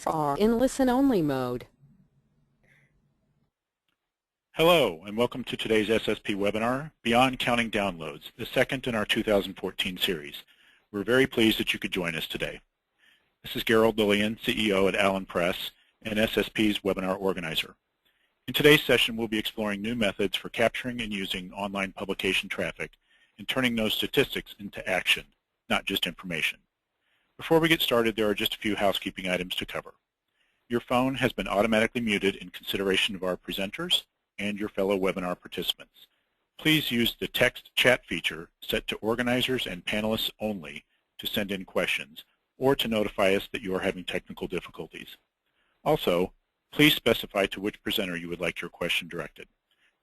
both are in listen-only mode. Hello, and welcome to today's SSP webinar, Beyond Counting Downloads, the second in our 2014 series. We're very pleased that you could join us today. This is Gerald Lillian, CEO at Allen Press, and SSP's webinar organizer. In today's session, we'll be exploring new methods for capturing and using online publication traffic and turning those statistics into action, not just information. Before we get started, there are just a few housekeeping items to cover. Your phone has been automatically muted in consideration of our presenters and your fellow webinar participants. Please use the text chat feature set to organizers and panelists only to send in questions or to notify us that you are having technical difficulties. Also, please specify to which presenter you would like your question directed.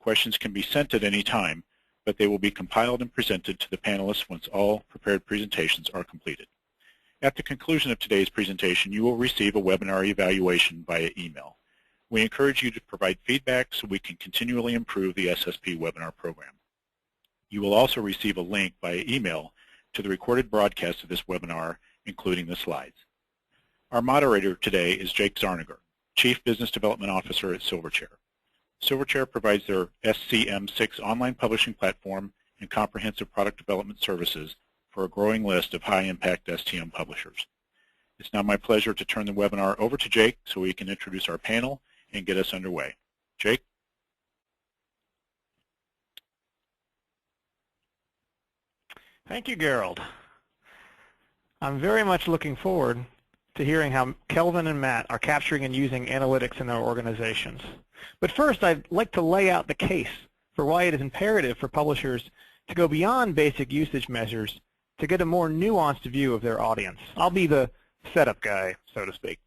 Questions can be sent at any time, but they will be compiled and presented to the panelists once all prepared presentations are completed. At the conclusion of today's presentation, you will receive a webinar evaluation via email. We encourage you to provide feedback so we can continually improve the SSP webinar program. You will also receive a link via email to the recorded broadcast of this webinar, including the slides. Our moderator today is Jake Zarniger, Chief Business Development Officer at Silverchair. Silverchair provides their SCM6 online publishing platform and comprehensive product development services for a growing list of high-impact STM publishers. It's now my pleasure to turn the webinar over to Jake so we can introduce our panel and get us underway. Jake? Thank you, Gerald. I'm very much looking forward to hearing how Kelvin and Matt are capturing and using analytics in their organizations. But first, I'd like to lay out the case for why it is imperative for publishers to go beyond basic usage measures to get a more nuanced view of their audience. I'll be the setup guy, so to speak.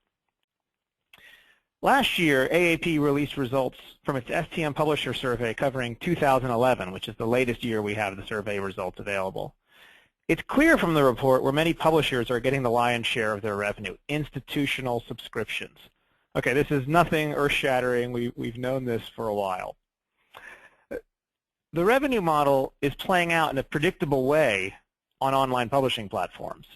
Last year, AAP released results from its STM Publisher Survey covering 2011, which is the latest year we have the survey results available. It's clear from the report where many publishers are getting the lion's share of their revenue, institutional subscriptions. Okay, this is nothing earth-shattering. We've known this for a while. The revenue model is playing out in a predictable way on online publishing platforms.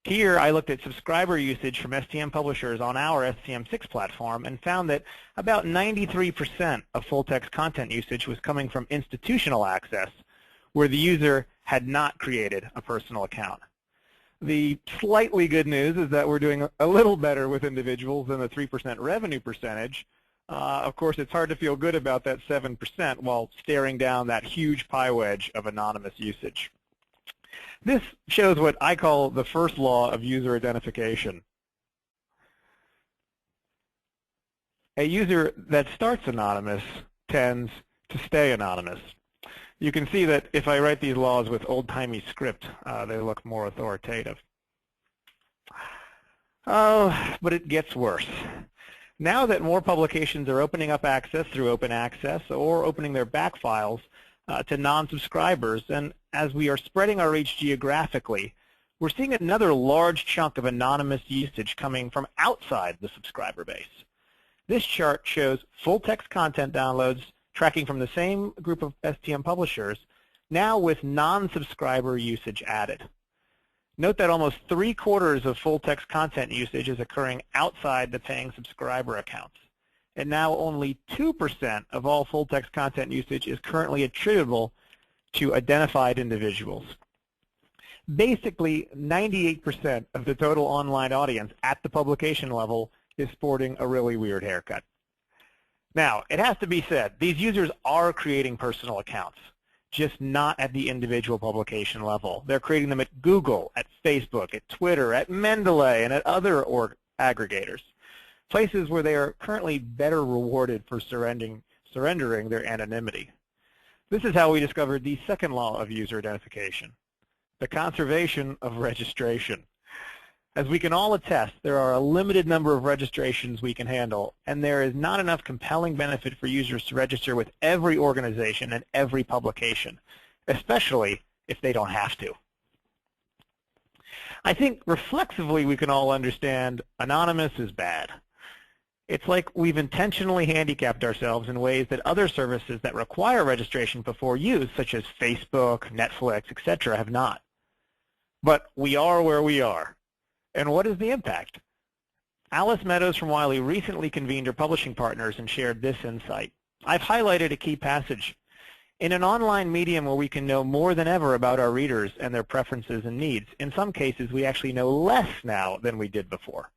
Here, I looked at subscriber usage from STM publishers on our STM6 platform and found that about 93% of full-text content usage was coming from institutional access, where the user had not created a personal account. The slightly good news is that we're doing a little better with individuals than the 3% revenue percentage. Of course, it's hard to feel good about that 7% while staring down that huge pie wedge of anonymous usage. This shows what I call the first law of user identification. A user that starts anonymous tends to stay anonymous. You can see that if I write these laws with old-timey script, they look more authoritative. Oh, but it gets worse. Now that more publications are opening up access through open access or opening their back files to non-subscribers, and as we are spreading our reach geographically, we're seeing another large chunk of anonymous usage coming from outside the subscriber base. This chart shows full-text content downloads tracking from the same group of STM publishers, now with non-subscriber usage added. Note that almost 3/4 of full-text content usage is occurring outside the paying subscriber accounts. And now only 2% of all full-text content usage is currently attributable to identified individuals. Basically, 98% of the total online audience at the publication level is sporting a really weird haircut. Now, it has to be said, these users are creating personal accounts, just not at the individual publication level. They're creating them at Google, at Facebook, at Twitter, at Mendeley, and at other aggregators, places where they are currently better rewarded for surrendering their anonymity. This is how we discovered the second law of user identification, the conservation of registration. As we can all attest, there are a limited number of registrations we can handle, and there is not enough compelling benefit for users to register with every organization and every publication, especially if they don't have to. I think reflexively we can all understand anonymous is bad. It's like we've intentionally handicapped ourselves in ways that other services that require registration before use, such as Facebook, Netflix, etc., have not. But we are where we are. And what is the impact? Alice Meadows from Wiley recently convened her publishing partners and shared this insight. I've highlighted a key passage. In an online medium where we can know more than ever about our readers and their preferences and needs, in some cases we actually know less now than we did before.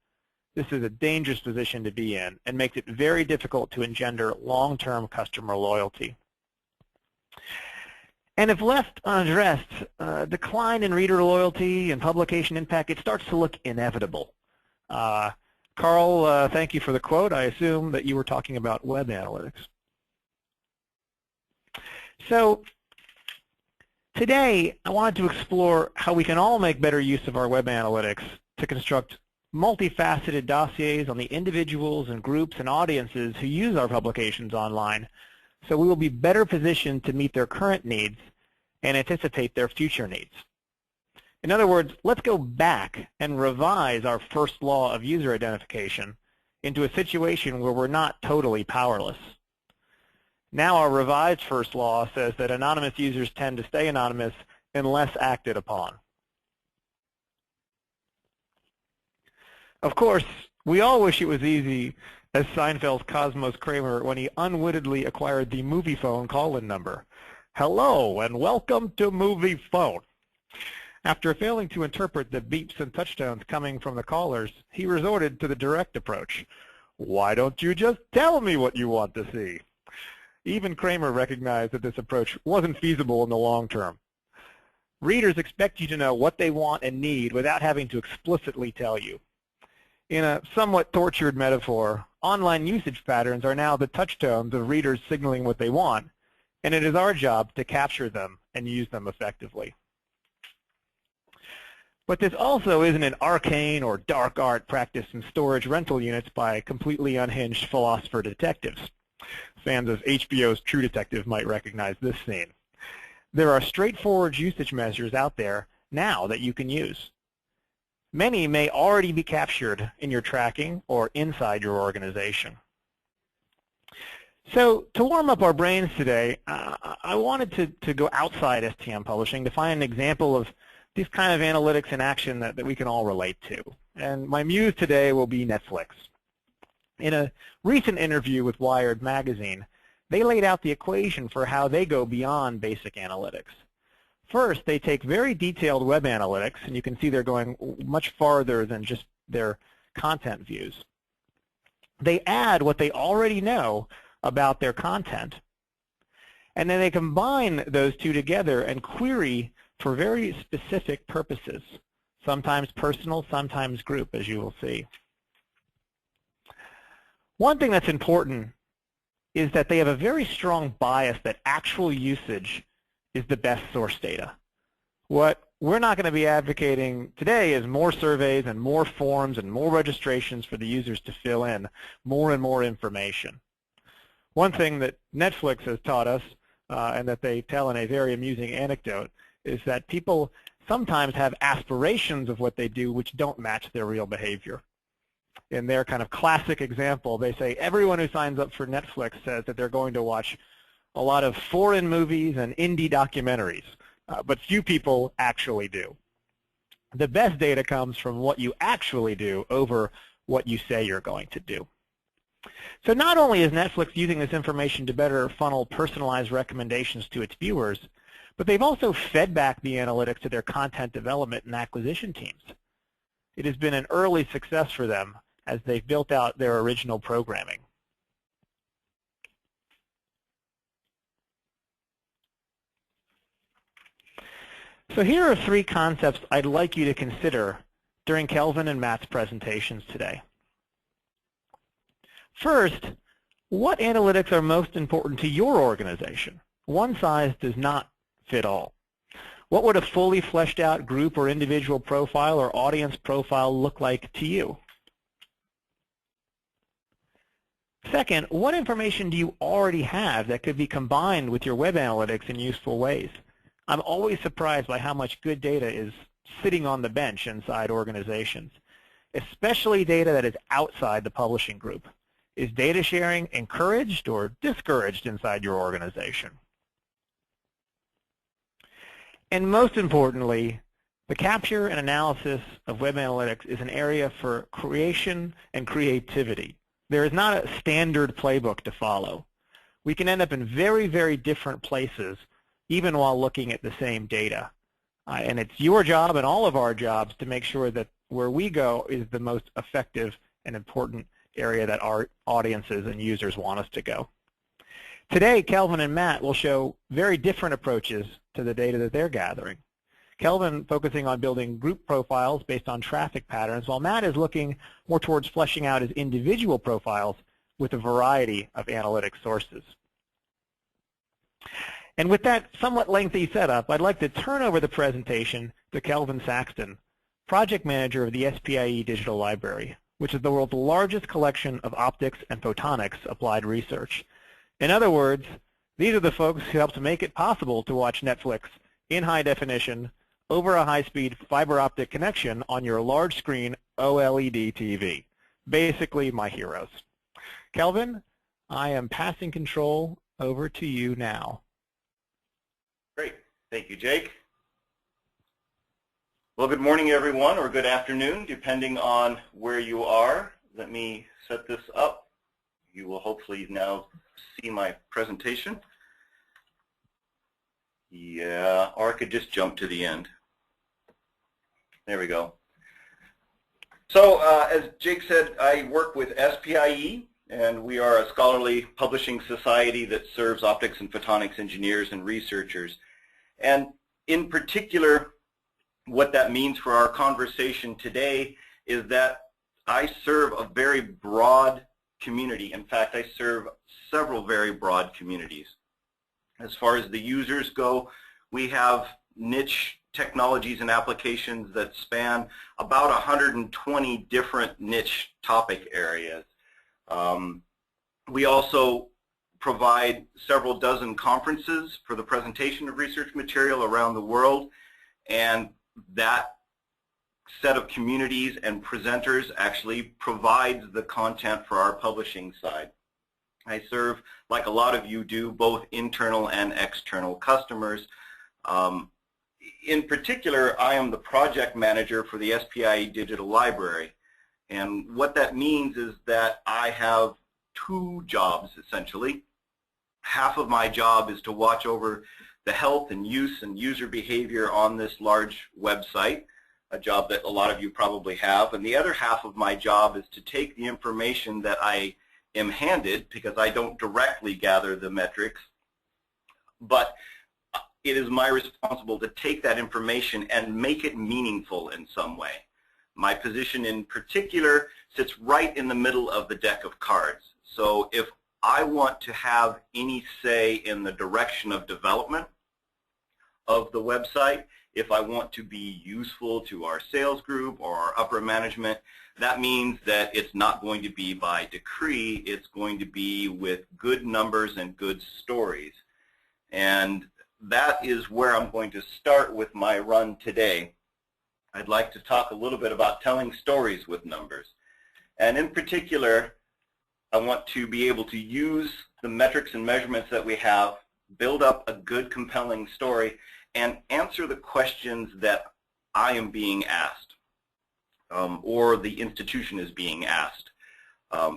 This is a dangerous position to be in and makes it very difficult to engender long-term customer loyalty. And if left unaddressed, decline in reader loyalty and publication impact, it starts to look inevitable. Carl, thank you for the quote. I assume that you were talking about web analytics. So today, I wanted to explore how we can all make better use of our web analytics to construct multifaceted dossiers on the individuals and groups and audiences who use our publications online, so we will be better positioned to meet their current needs and anticipate their future needs. In other words, let's go back and revise our first law of user identification into a situation where we're not totally powerless. Now our revised first law says that anonymous users tend to stay anonymous unless acted upon. Of course, we all wish it was easy as Seinfeld's Cosmos Kramer when he unwittingly acquired the movie phone call-in number. Hello and welcome to movie phone. After failing to interpret the beeps and touchtones coming from the callers, he resorted to the direct approach. Why don't you just tell me what you want to see? Even Kramer recognized that this approach wasn't feasible in the long term. Readers expect you to know what they want and need without having to explicitly tell you. In a somewhat tortured metaphor, online usage patterns are now the touchtones of readers signaling what they want, and it is our job to capture them and use them effectively. But this also isn't an arcane or dark art practiced in storage rental units by completely unhinged philosopher detectives. Fans of HBO's True Detective might recognize this scene. There are straightforward usage measures out there now that you can use. Many may already be captured in your tracking or inside your organization. So to warm up our brains today, I wanted to go outside STM publishing to find an example of these kind of analytics in action that we can all relate to. And my muse today will be Netflix. In a recent interview with Wired magazine, they laid out the equation for how they go beyond basic analytics. First, they take very detailed web analytics, and you can see they're going much farther than just their content views. They add what they already know about their content, and then they combine those two together and query for very specific purposes, sometimes personal, sometimes group, as you will see. One thing that's important is that they have a very strong bias that actual usage is the best source data. What we're not going to be advocating today is more surveys and more forms and more registrations for the users to fill in more and more information. One thing that Netflix has taught us, and that they tell in a very amusing anecdote, is that people sometimes have aspirations of what they do which don't match their real behavior. In their kind of classic example, they say everyone who signs up for Netflix says that they're going to watch a lot of foreign movies and indie documentaries, but few people actually do. The best data comes from what you actually do over what you say you're going to do. So not only is Netflix using this information to better funnel personalized recommendations to its viewers, but they've also fed back the analytics to their content development and acquisition teams. It has been an early success for them as they've built out their original programming. So here are 3 concepts I'd like you to consider during Kelvin and Matt's presentations today. First, what analytics are most important to your organization? One size does not fit all. What would a fully fleshed out group or individual profile or audience profile look like to you? Second, what information do you already have that could be combined with your web analytics in useful ways? I'm always surprised by how much good data is sitting on the bench inside organizations, especially data that is outside the publishing group. Is data sharing encouraged or discouraged inside your organization? And most importantly, The capture and analysis of web analytics is an area for creation and creativity. There is not a standard playbook to follow. We can end up in very, very different places even while looking at the same data. And it's your job and all of our jobs to make sure that where we go is the most effective and important area that our audiences and users want us to go. Today, Kelvin and Matt will show very different approaches to the data that they're gathering. Kelvin focusing on building group profiles based on traffic patterns, while Matt is looking more towards fleshing out his individual profiles with a variety of analytic sources. And with that somewhat lengthy setup, I'd like to turn over the presentation to Kelvin Saxton, Project Manager of the SPIE Digital Library, which is the world's largest collection of optics and photonics applied research. In other words, these are the folks who help to make it possible to watch Netflix in high definition over a high-speed fiber optic connection on your large screen OLED TV. Basically, my heroes. Kelvin, I am passing control over to you now. Great. Thank you, Jake. Well, good morning, everyone, or good afternoon, depending on where you are. Let me set this up. You will hopefully now see my presentation. Yeah, or I could just jump to the end. There we go. So, as Jake said, I work with SPIE, and we are a scholarly publishing society that serves optics and photonics engineers and researchers. And in particular, what that means for our conversation today is that I serve a very broad community. In fact, I serve several very broad communities. As far as the users go, we have niche technologies and applications that span about 120 different niche topic areas. We also provide several dozen conferences for the presentation of research material around the world, and that set of communities and presenters actually provides the content for our publishing side. I serve, like a lot of you do, both internal and external customers. In particular, I am the project manager for the SPIE Digital Library. And what that means is that I have two jobs, essentially. Half of my job is to watch over the health and use and user behavior on this large website, a job that a lot of you probably have. And the other half of my job is to take the information that I am handed, because I don't directly gather the metrics, but it is my responsibility to take that information and make it meaningful in some way. My position in particular sits right in the middle of the deck of cards. So if I want to have any say in the direction of development of the website, if I want to be useful to our sales group or our upper management, that means that it's not going to be by decree, it's going to be with good numbers and good stories. And that is where I'm going to start with my run today. I'd like to talk a little bit about telling stories with numbers. And in particular, I want to be able to use the metrics and measurements that we have, build up a good, compelling story, and answer the questions that I am being asked, or the institution is being asked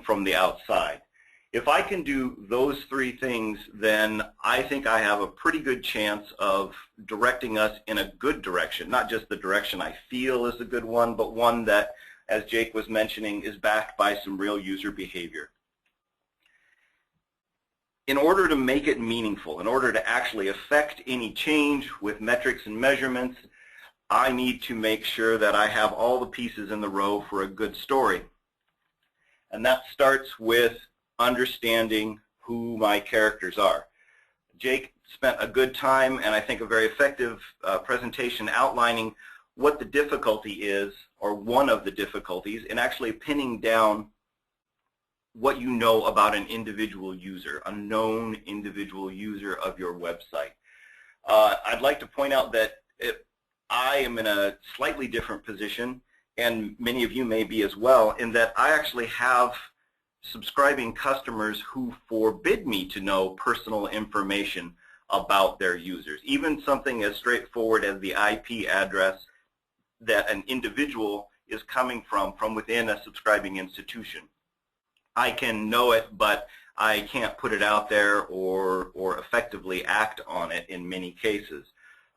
from the outside. If I can do those three things, then I think I have a pretty good chance of directing us in a good direction, not just the direction I feel is a good one, but one that, as Jake was mentioning, is backed by some real user behavior. In order to make it meaningful, in order to actually affect any change with metrics and measurements, I need to make sure that I have all the pieces in the row for a good story. And that starts with understanding who my characters are. Jake spent a good time, and I think a very effective presentation outlining what the difficulty is, or one of the difficulties, in actually pinning down what you know about an individual user, a known individual user of your website. I'd like to point out that I am in a slightly different position, and many of you may be as well, in that I actually have subscribing customers who forbid me to know personal information about their users. Even something as straightforward as the IP address that an individual is coming from within a subscribing institution. I can know it, but I can't put it out there or effectively act on it in many cases.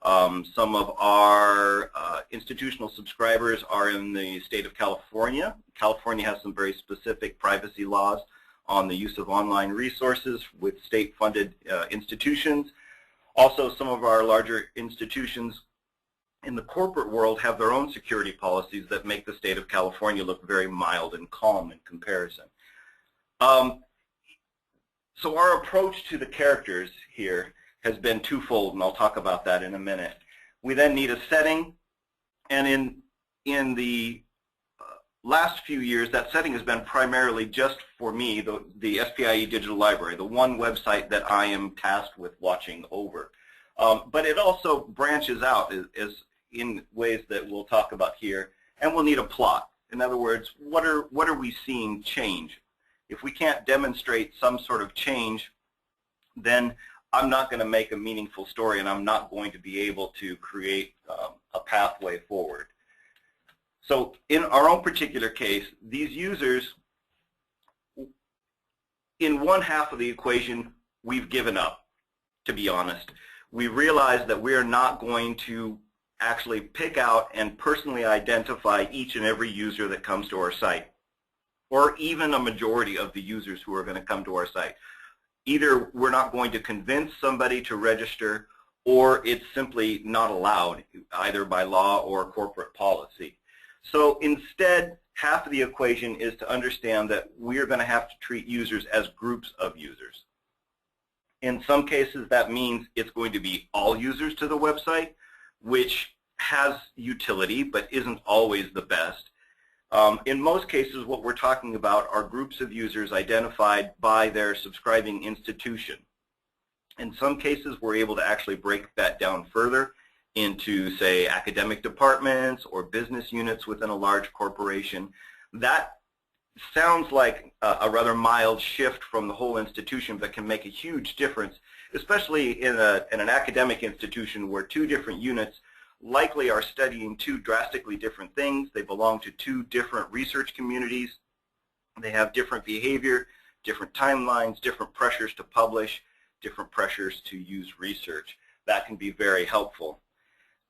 Some of our institutional subscribers are in the state of California. California has some very specific privacy laws on the use of online resources with state-funded institutions. Also, some of our larger institutions in the corporate world have their own security policies that make the state of California look very mild and calm in comparison. So our approach to the characters here has been twofold, and I'll talk about that in a minute. We then need a setting, and in the last few years, that setting has been primarily just for me, the SPIE Digital Library, the one website that I am tasked with watching over. But it also branches out as in ways that we'll talk about here, and we'll need a plot. In other words, what are we seeing change? If we can't demonstrate some sort of change, then I'm not going to make a meaningful story, and I'm not going to be able to create a pathway forward. So in our own particular case, these users, in one half of the equation, we've given up, to be honest. We realize that we are not going to actually pick out and personally identify each and every user that comes to our site, or even a majority of the users who are going to come to our site. Either we're not going to convince somebody to register, or it's simply not allowed, either by law or corporate policy. So instead, half of the equation is to understand that we are going to have to treat users as groups of users. In some cases, that means it's going to be all users to the website, which has utility but isn't always the best. In most cases, what we're talking about are groups of users identified by their subscribing institution. In some cases, we're able to actually break that down further into, say, academic departments or business units within a large corporation. That sounds like a rather mild shift from the whole institution, but can make a huge difference, especially in an academic institution where two different units likely are studying two drastically different things. They belong to two different research communities. They have different behavior, different timelines, different pressures to publish, different pressures to use research. That can be very helpful.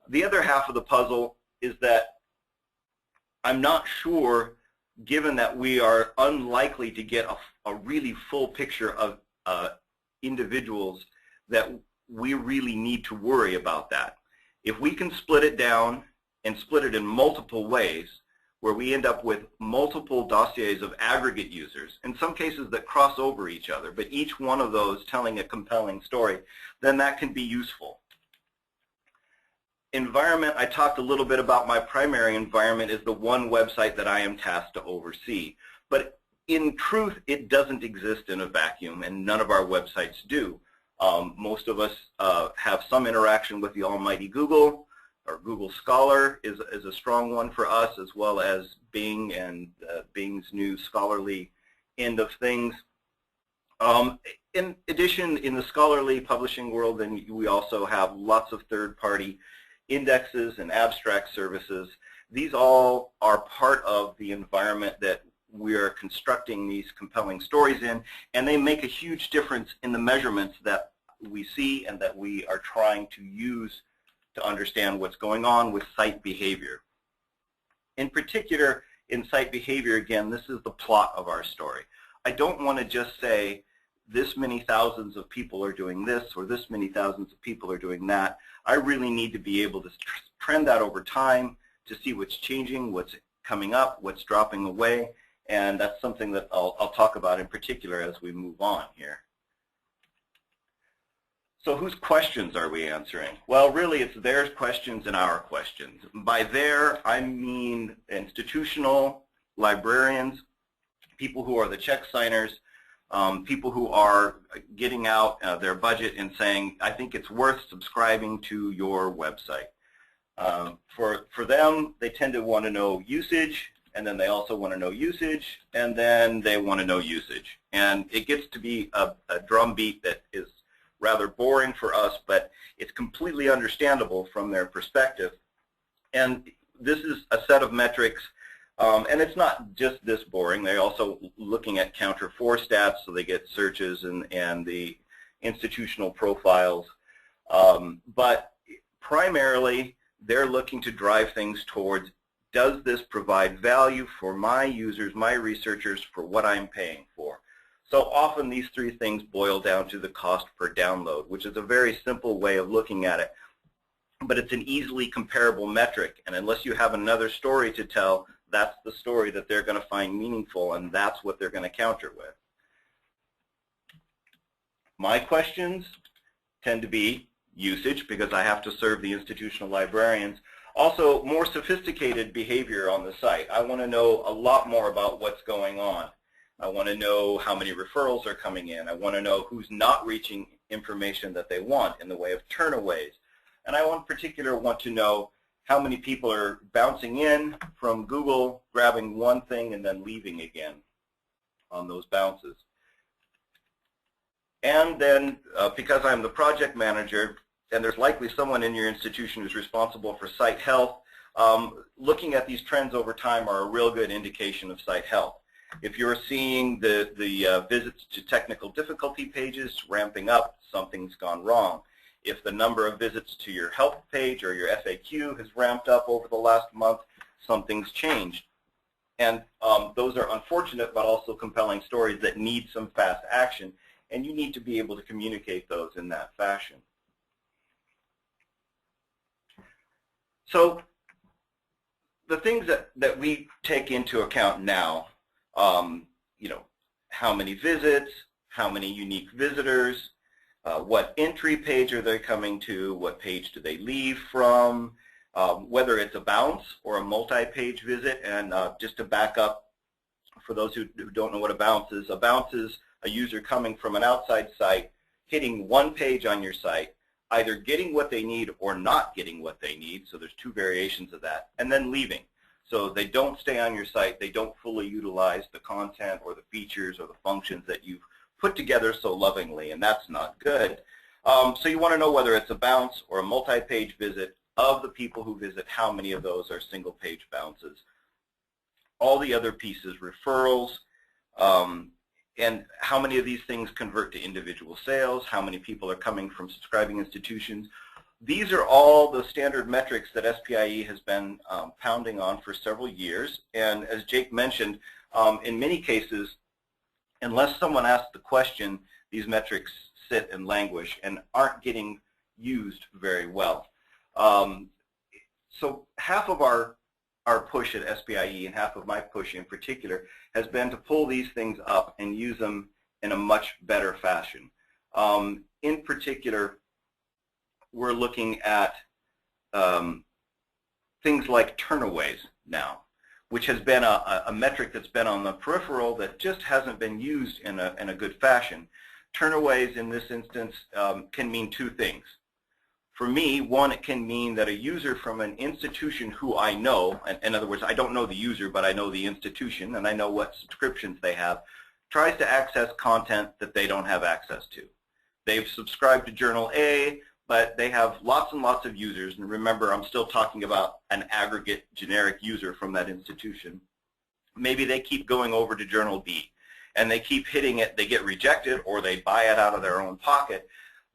The other half of the puzzle is that I'm not sure, given that we are unlikely to get a really full picture of individuals, that we really need to worry about that. If we can split it down and split it in multiple ways, where we end up with multiple dossiers of aggregate users, in some cases that cross over each other, but each one of those telling a compelling story, then that can be useful. Environment, I talked a little bit about my primary environment is the one website that I am tasked to oversee. But in truth, it doesn't exist in a vacuum, and none of our websites do. Most of us have some interaction with the almighty Google, or Google Scholar is a strong one for us, as well as Bing and Bing's new scholarly end of things. In addition, in the scholarly publishing world, then we also have lots of third-party indexes and abstract services. These all are part of the environment that we are constructing these compelling stories in, and they make a huge difference in the measurements that we see and that we are trying to use to understand what's going on with site behavior. In particular, in site behavior, again, this is the plot of our story. I don't want to just say this many thousands of people are doing this or this many thousands of people are doing that. I really need to be able to trend that over time to see what's changing, what's coming up, what's dropping away, and that's something that I'll talk about in particular as we move on here. So whose questions are we answering? Well, really it's their questions and our questions. By their, I mean institutional, librarians, people who are the check signers, people who are getting out their budget and saying, I think it's worth subscribing to your website. For them, they tend to want to know usage, and then they also want to know usage, and then they want to know usage. And it gets to be a drumbeat that is rather boring for us, but it's completely understandable from their perspective. And this is a set of metrics, and it's not just this boring. They're also looking at counter 4 stats, so they get searches and the institutional profiles. But primarily, they're looking to drive things towards, does this provide value for my users, my researchers, for what I'm paying for? So often these three things boil down to the cost per download, which is a very simple way of looking at it. But it's an easily comparable metric, and unless you have another story to tell, that's the story that they're going to find meaningful, and that's what they're going to counter with. My questions tend to be usage, because I have to serve the institutional librarians. Also, more sophisticated behavior on the site. I want to know a lot more about what's going on. I want to know how many referrals are coming in. I want to know who's not reaching information that they want in the way of turnaways. And I in particular want to know how many people are bouncing in from Google, grabbing one thing, and then leaving again on those bounces. And then, because I'm the project manager, and there's likely someone in your institution who's responsible for site health, looking at these trends over time are a real good indication of site health. If you're seeing the visits to technical difficulty pages ramping up, something's gone wrong. If the number of visits to your help page or your FAQ has ramped up over the last month, something's changed. And those are unfortunate but also compelling stories that need some fast action, and you need to be able to communicate those in that fashion. So the things that we take into account now, you know, how many visits, how many unique visitors, what entry page are they coming to, what page do they leave from, whether it's a bounce or a multi-page visit. And just to back up, for those who don't know what a bounce is a user coming from an outside site, hitting one page on your site, either getting what they need or not getting what they need, so there's two variations of that, and then leaving. So they don't stay on your site, they don't fully utilize the content or the features or the functions that you've put together so lovingly, and that's not good. So you want to know whether it's a bounce or a multi-page visit. Of the people who visit, how many of those are single-page bounces? All the other pieces, referrals, and how many of these things convert to individual sales, how many people are coming from subscribing institutions. These are all the standard metrics that SPIE has been pounding on for several years. And as Jake mentioned, in many cases, unless someone asks the question, these metrics sit and languish and aren't getting used very well. So half of our push at SPIE, and half of my push in particular, has been to pull these things up and use them in a much better fashion. In particular, we're looking at things like turnaways now, which has been a metric that's been on the peripheral that just hasn't been used in a good fashion. Turnaways in this instance can mean two things. For me, one, it can mean that a user from an institution who I know, in other words, I don't know the user, but I know the institution, and I know what subscriptions they have, tries to access content that they don't have access to. They've subscribed to Journal A, but they have lots and lots of users, and remember, I'm still talking about an aggregate generic user from that institution. Maybe they keep going over to Journal B, and they keep hitting it, they get rejected, or they buy it out of their own pocket.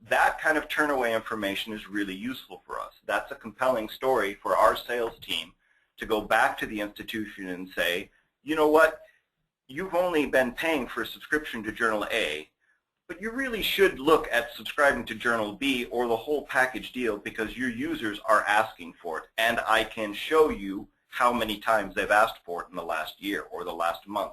That kind of turnaway information is really useful for us. That's a compelling story for our sales team to go back to the institution and say, you know what, you've only been paying for a subscription to Journal A, but you really should look at subscribing to Journal B or the whole package deal, because your users are asking for it, and I can show you how many times they've asked for it in the last year or the last month.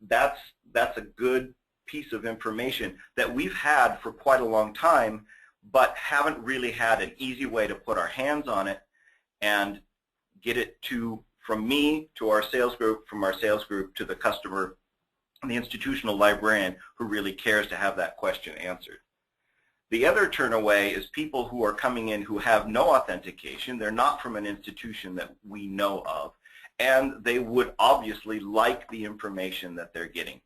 That's a good piece of information that we've had for quite a long time, but haven't really had an easy way to put our hands on it and get it from me to our sales group, from our sales group to the customer, the institutional librarian who really cares to have that question answered. The other turnaway is people who are coming in who have no authentication. They're not from an institution that we know of, and they would obviously like the information that they're getting.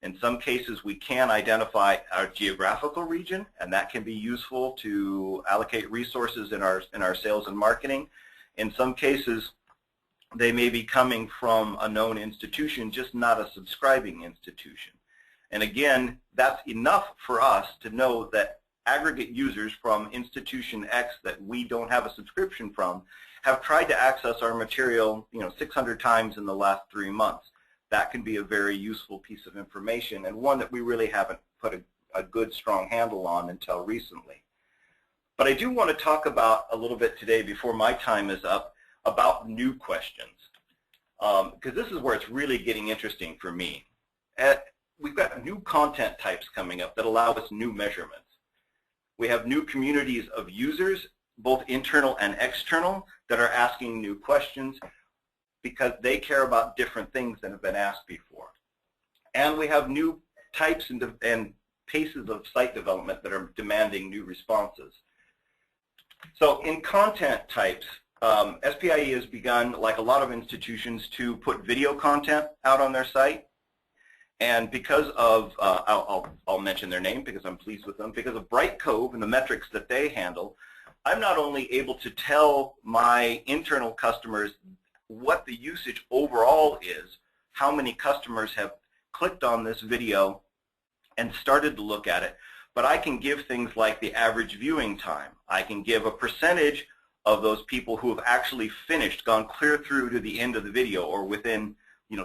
In some cases, we can identify our geographical region, and that can be useful to allocate resources in our sales and marketing. In some cases, they may be coming from a known institution, just not a subscribing institution. And again, that's enough for us to know that aggregate users from institution X that we don't have a subscription from have tried to access our material 600 times in the last 3 months. That can be a very useful piece of information, and one that we really haven't put a good, strong handle on until recently. But I do want to talk about a little bit today, before my time is up, about new questions, because this is where it's really getting interesting for me. We've got new content types coming up that allow us new measurements. We have new communities of users, both internal and external, that are asking new questions because they care about different things than have been asked before. And we have new types and paces of site development that are demanding new responses. So in content types, SPIE has begun, like a lot of institutions, to put video content out on their site. And because of, I'll mention their name because I'm pleased with them, because of Brightcove and the metrics that they handle, I'm not only able to tell my internal customers what the usage overall is, how many customers have clicked on this video and started to look at it, but I can give things like the average viewing time. I can give a percentage of those people who have actually finished, gone clear through to the end of the video, or within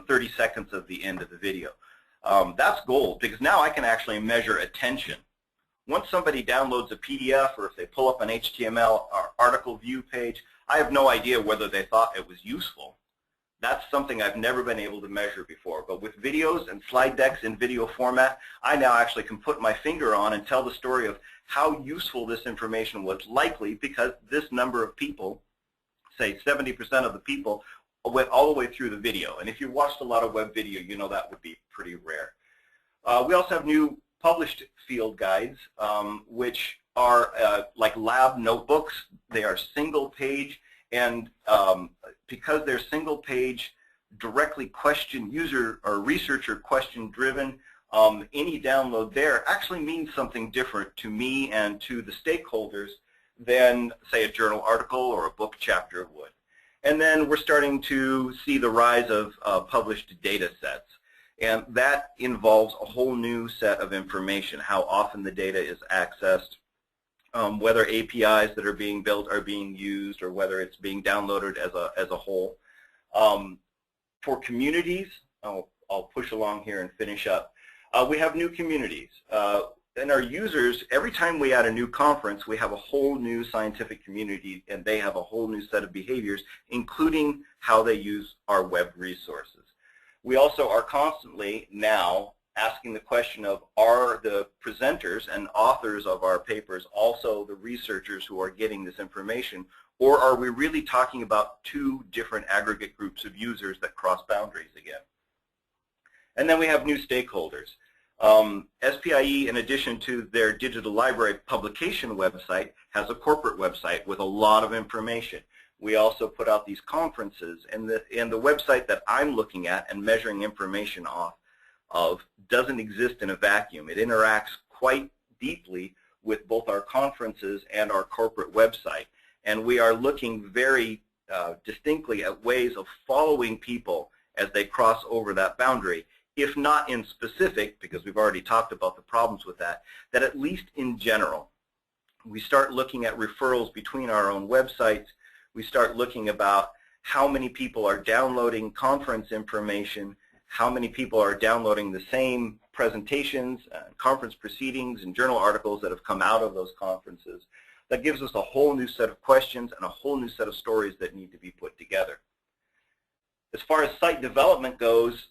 30 seconds of the end of the video. That's gold, because now I can actually measure attention. Once somebody downloads a PDF, or if they pull up an HTML or article view page, I have no idea whether they thought it was useful. That's something I've never been able to measure before. But with videos and slide decks in video format, I now actually can put my finger on and tell the story of how useful this information was likely, because this number of people, say 70% of the people, went all the way through the video. And if you watched a lot of web video, you know that would be pretty rare. We also have new published field guides, which are like lab notebooks. They are single page, and because they're single page, directly question user or researcher question driven, any download there actually means something different to me and to the stakeholders than, say, a journal article or a book chapter would. And then we're starting to see the rise of published data sets. And that involves a whole new set of information, how often the data is accessed, whether APIs that are being built are being used, or whether it's being downloaded as a whole. For communities, I'll push along here and finish up. We have new communities. And our users, every time we add a new conference, we have a whole new scientific community, and they have a whole new set of behaviors, including how they use our web resources. We also are constantly now asking the question of, are the presenters and authors of our papers also the researchers who are getting this information, or are we really talking about two different aggregate groups of users that cross boundaries again? And then we have new stakeholders. SPIE, in addition to their digital library publication website, has a corporate website with a lot of information. We also put out these conferences, and the website that I'm looking at and measuring information off of doesn't exist in a vacuum. It interacts quite deeply with both our conferences and our corporate website. And we are looking very distinctly at ways of following people as they cross over that boundary, if not in specific, because we've already talked about the problems with that, that at least in general, we start looking at referrals between our own websites. We start looking about how many people are downloading conference information, how many people are downloading the same presentations, conference proceedings, and journal articles that have come out of those conferences. That gives us a whole new set of questions and a whole new set of stories that need to be put together. As far as site development goes,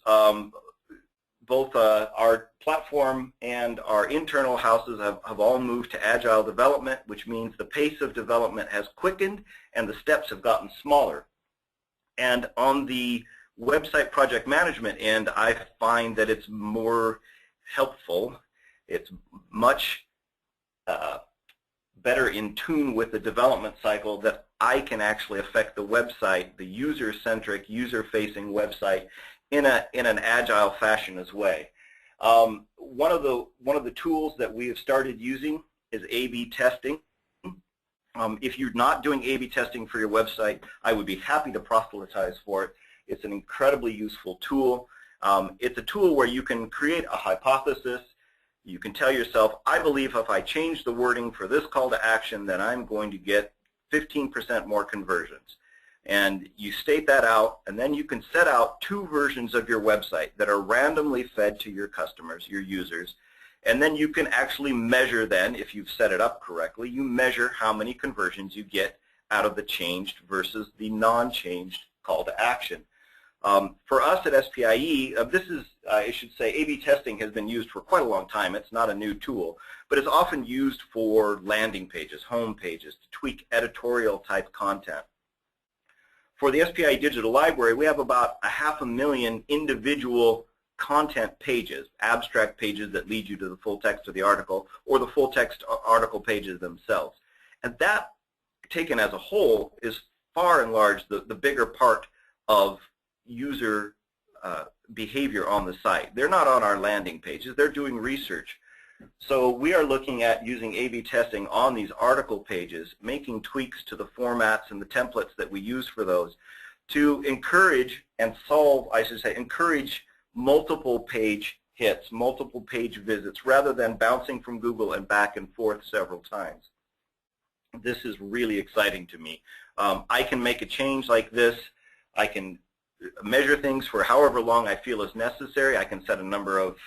both our platform and our internal houses have all moved to agile development, which means the pace of development has quickened and the steps have gotten smaller. And on the website project management end, I find that it's more helpful. It's much better in tune with the development cycle, that I can actually affect the website, the user-centric, user-facing website, in an agile fashion as way. One of the tools that we have started using is A/B testing. If you're not doing A/B testing for your website, I would be happy to proselytize for it. It's an incredibly useful tool. It's a tool where you can create a hypothesis. You can tell yourself, I believe if I change the wording for this call to action, then I'm going to get 15% more conversions. And you state that out, and then you can set out 2 versions of your website that are randomly fed to your customers, your users. And then you can actually measure then, if you've set it up correctly, you measure how many conversions you get out of the changed versus the non-changed call to action. For us at SPIE, this is, I should say, A/B testing has been used for quite a long time. It's not a new tool, but it's often used for landing pages, home pages, to tweak editorial type content. For the SPIE Digital Library, we have about 500,000 individual content pages, abstract pages that lead you to the full text of the article, or the full text article pages themselves. And that, taken as a whole, is far and large the bigger part of user behavior on the site. They're not on our landing pages, they're doing research. So we are looking at using A/B testing on these article pages, making tweaks to the formats and the templates that we use for those to encourage and solve, I should say, encourage multiple page hits, multiple page visits, rather than bouncing from Google and back and forth several times. This is really exciting to me. I can make a change like this. I can measure things for however long I feel is necessary. I can set a number of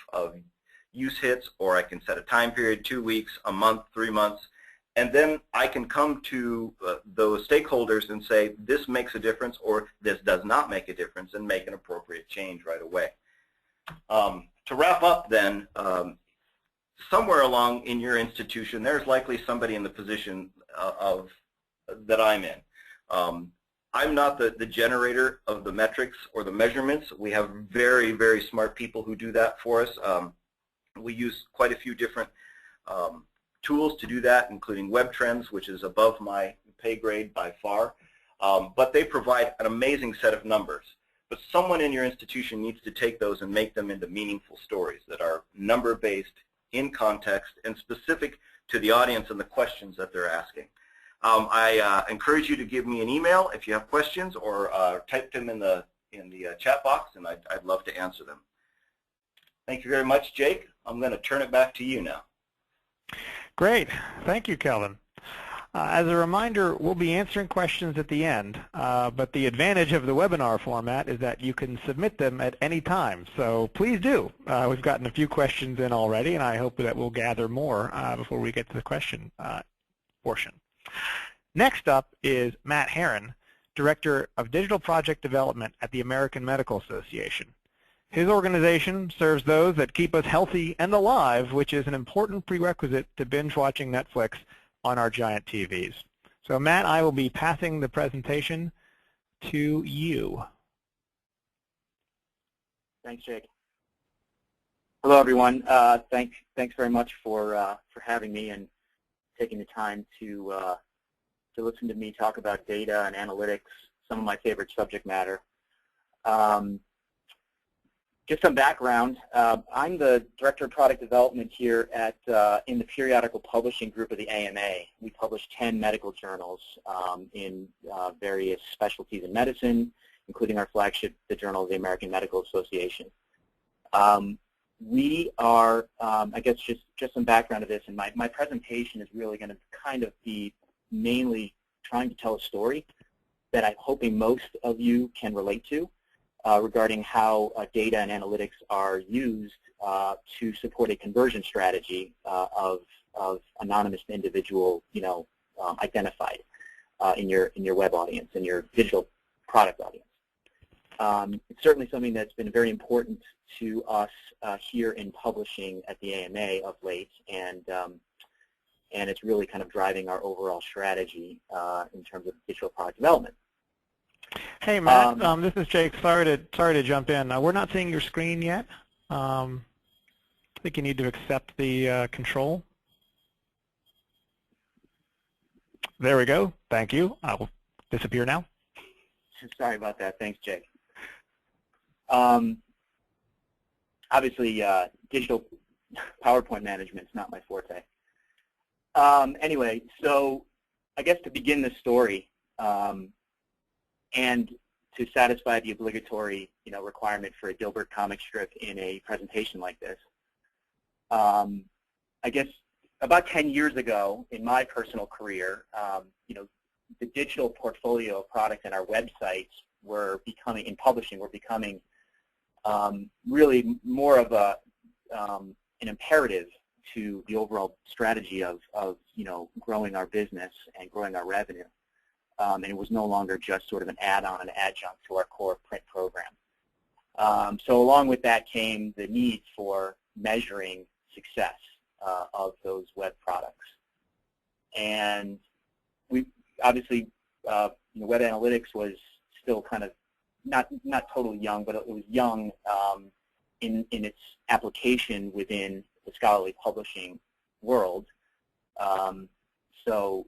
use hits, or I can set a time period, 2 weeks, a month, 3 months, and then I can come to those stakeholders and say, this makes a difference, or this does not make a difference, and make an appropriate change right away. To wrap up then, somewhere along in your institution, there's likely somebody in the position that I'm in. I'm not the generator of the metrics or the measurements. We have very, very smart people who do that for us. We use quite a few different tools to do that, including Web Trends, which is above my pay grade by far. But they provide an amazing set of numbers. But someone in your institution needs to take those and make them into meaningful stories that are number-based, in context, and specific to the audience and the questions that they're asking. I encourage you to give me an email if you have questions, or type them in the chat box, and I'd love to answer them. Thank you very much, Jake. I'm going to turn it back to you now. Great. Thank you, Kelvin. As a reminder, we'll be answering questions at the end, but the advantage of the webinar format is that you can submit them at any time, so please do. We've gotten a few questions in already, and I hope that we'll gather more before we get to the question portion. Next up is Matt Herron, Director of Digital Project Development at the American Medical Association. His organization serves those that keep us healthy and alive, which is an important prerequisite to binge watching Netflix on our giant TVs. So Matt, I will be passing the presentation to you. Thanks, Jake. Hello, everyone. Thanks very much for having me and taking the time to listen to me talk about data and analytics, some of my favorite subject matter. Just some background. I'm the Director of Product Development here in the periodical publishing group of the AMA. We publish 10 medical journals in various specialties in medicine, including our flagship, the Journal of the American Medical Association. We are, I guess just some background of this, and my presentation is really going to kind of be mainly trying to tell a story that I'm hoping most of you can relate to. Regarding how data and analytics are used to support a conversion strategy of anonymous individual, identified in your web audience, in your digital product audience. It's certainly something that's been very important to us here in publishing at the AMA of late, and it's really kind of driving our overall strategy in terms of digital product development. Hey, Matt, this is Jake. Sorry to jump in. We're not seeing your screen yet. I think you need to accept the control. There we go. Thank you. I will disappear now. Sorry about that. Thanks, Jake. Obviously, digital PowerPoint management is not my forte. Anyway, so I guess to begin the story, and to satisfy the obligatory, requirement for a Dilbert comic strip in a presentation like this, I guess about 10 years ago in my personal career, the digital portfolio of products and our websites were becoming, in publishing, were becoming really more of an imperative to the overall strategy of growing our business and growing our revenue. And it was no longer just sort of an add-on, an adjunct to our core print program. So along with that came the need for measuring success of those web products. And we obviously, web analytics was still kind of not totally young, but it was young in its application within the scholarly publishing world. So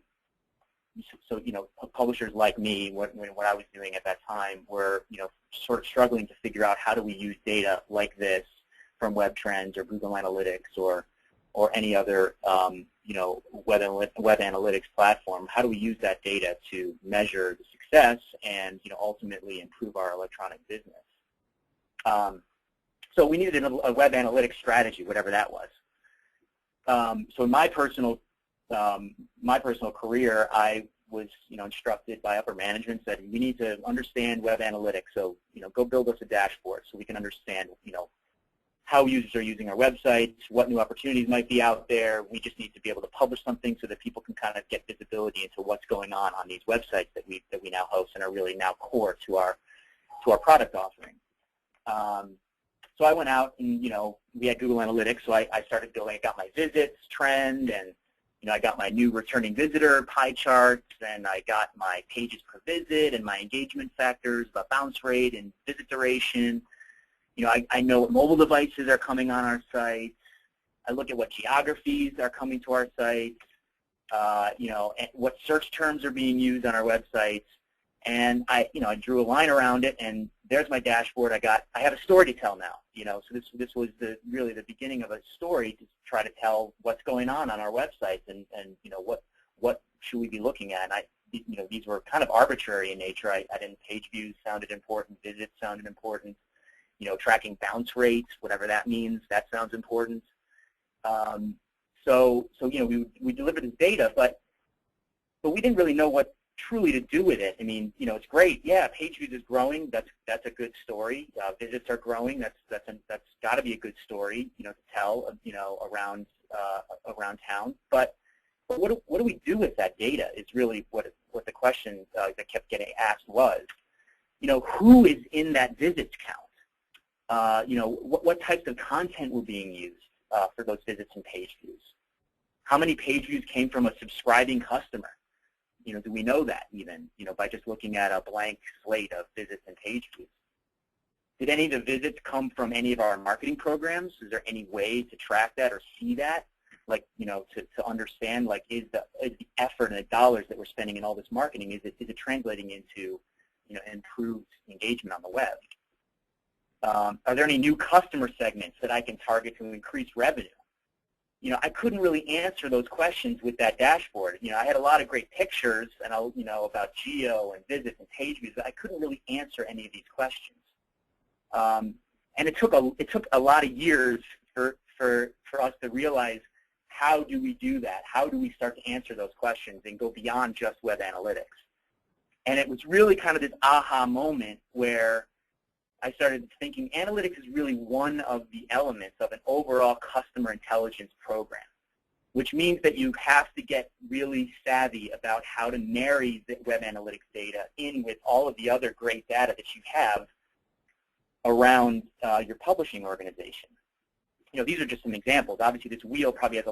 publishers like me, what I was doing at that time, were sort of struggling to figure out how do we use data like this from Web Trends or Google Analytics or any other web analytics platform. How do we use that data to measure the success and ultimately improve our electronic business? So we needed a web analytics strategy, whatever that was. So in my personal career, I was instructed by upper management that we need to understand web analytics. So go build us a dashboard so we can understand how users are using our websites, what new opportunities might be out there. We just need to be able to publish something so that people can kind of get visibility into what's going on these websites that we now host and are really now core to our product offering. So I went out and we had Google Analytics, so I started building. I got my visits trend, and I got my new returning visitor pie charts, and I got my pages per visit and my engagement factors, the bounce rate and visit duration. I know what mobile devices are coming on our sites. I look at what geographies are coming to our sites, and what search terms are being used on our websites. And I drew a line around it, and there's my dashboard. I have a story to tell now. So this was really the beginning of a story to try to tell what's going on our websites, and what should we be looking at. And these were kind of arbitrary in nature. I didn't. Page views sounded important. Visits sounded important. Tracking bounce rates, whatever that means, that sounds important. So we delivered this data, but we didn't really know what truly to do with it. I mean, it's great. Yeah, page views is growing. That's a good story. Visits are growing. That's got to be a good story, to tell, around town. But what do we do with that data? Is really what the question that kept getting asked was. Who is in that visits count? What types of content were being used for those visits and page views? How many page views came from a subscribing customer? Do we know that even, by just looking at a blank slate of visits and page views? Did any of the visits come from any of our marketing programs? Is there any way to track that or see that? Like, to understand, like, is the effort and the dollars that we're spending in all this marketing, is it translating into, improved engagement on the web? Are there any new customer segments that I can target to increase revenue? I couldn't really answer those questions with that dashboard. I had a lot of great pictures and about geo and visits and page views, but I couldn't really answer any of these questions. And it took a lot of years for us to realize, how do we do that? How do we start to answer those questions and go beyond just web analytics? And it was really kind of this aha moment where I started thinking analytics is really one of the elements of an overall customer intelligence program, which means that you have to get really savvy about how to marry the web analytics data in with all of the other great data that you have around your publishing organization. These are just some examples. Obviously, this wheel probably has